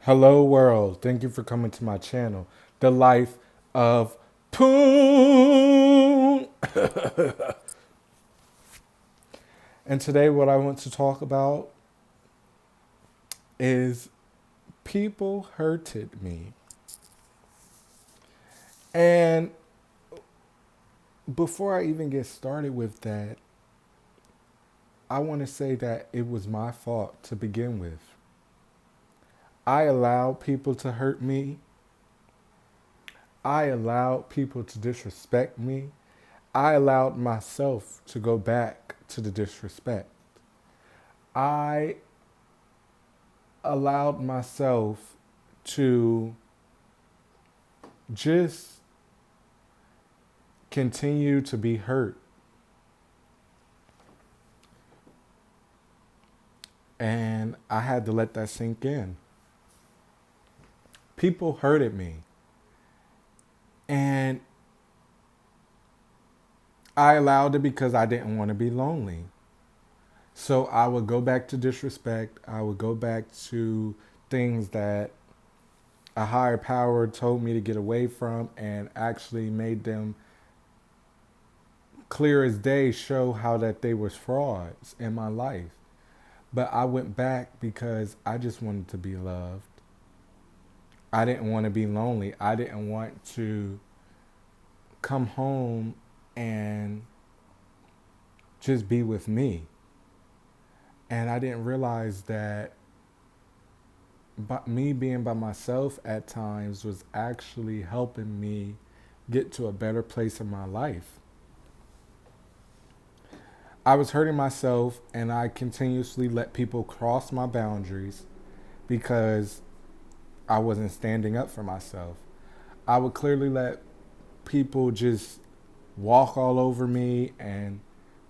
Hello, world. Thank you for coming to my channel, The Life of Poon. And today, what I want to talk about is people hurted me. And before I even get started with that, I want to say that it was my fault to begin with. I allowed people to hurt me. I allowed people to disrespect me. I allowed myself to go back to the disrespect. I allowed myself to just continue to be hurt. And I had to let that sink in. People hurted me. And I allowed it because I didn't want to be lonely. So I would go back to disrespect. I would go back to things that a higher power told me to get away from and actually made them clear as day show how that they was frauds in my life. But I went back because I just wanted to be loved. I didn't want to be lonely. I didn't want to come home and just be with me. And I didn't realize that me being by myself at times was actually helping me get to a better place in my life. I was hurting myself and I continuously let people cross my boundaries because I wasn't standing up for myself. I would clearly let people just walk all over me and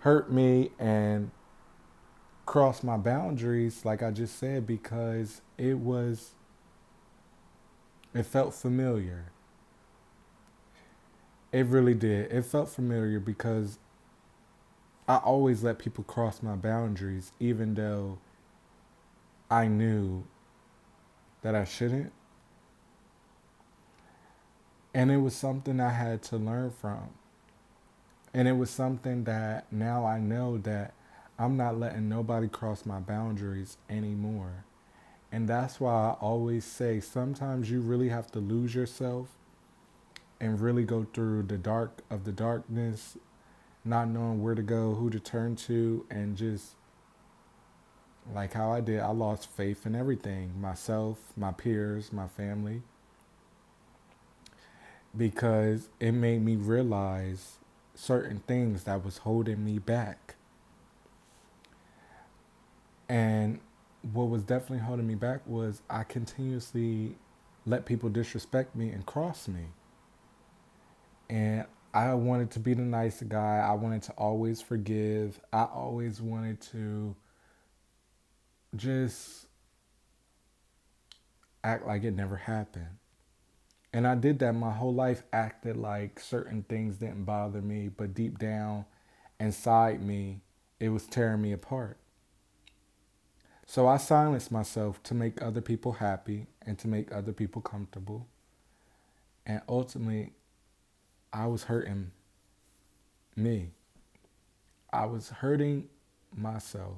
hurt me and cross my boundaries, like I just said, because it felt familiar. It really did. It felt familiar because I always let people cross my boundaries, even though I knew that I shouldn't. And it was something I had to learn from. And it was something that now I know that I'm not letting nobody cross my boundaries anymore. And that's why I always say sometimes you really have to lose yourself and really go through the dark of the darkness, not knowing where to go, who to turn to, and just like how I did, I lost faith in everything myself, my peers, my family because it made me realize certain things that was holding me back. And what was definitely holding me back was I continuously let people disrespect me and cross me. And I wanted to be the nice guy. I wanted to always forgive. I always wanted to just act like it never happened. And I did that my whole life, acted like certain things didn't bother me, but deep down inside me, it was tearing me apart. So I silenced myself to make other people happy and to make other people comfortable. And ultimately, I was hurting me. I was hurting myself.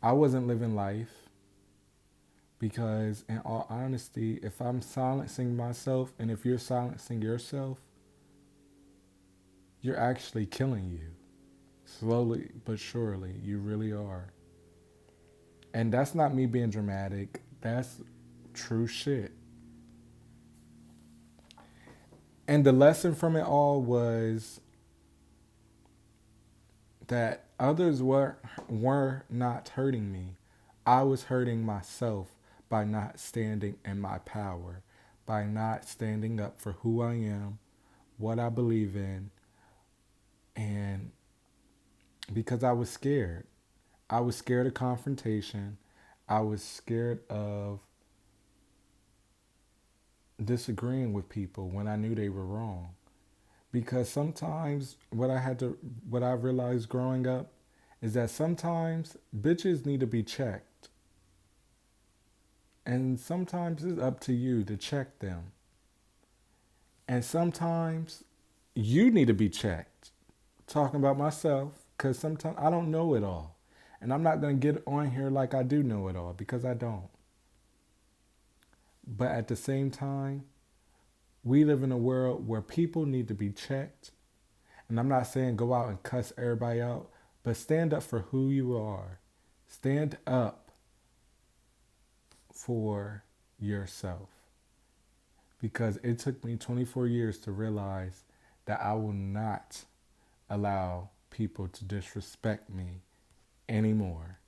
I wasn't living life because, in all honesty, if I'm silencing myself and if you're silencing yourself, you're actually killing you. Slowly but surely, you really are. And that's not me being dramatic, that's true shit. And the lesson from it all was that others were not hurting me. I was hurting myself by not standing in my power, by not standing up for who I am, what I believe in, and because I was scared. I was scared of confrontation. I was scared of disagreeing with people when I knew they were wrong. Because sometimes what I realized growing up is that sometimes bitches need to be checked. And sometimes it's up to you to check them. And sometimes you need to be checked. Talking about myself, because sometimes I don't know it all. And I'm not going to get on here like I do know it all, because I don't. But at the same time, we live in a world where people need to be checked. And I'm not saying go out and cuss everybody out, but stand up for who you are. Stand up for yourself. Because it took me 24 years to realize that I will not allow people to disrespect me anymore.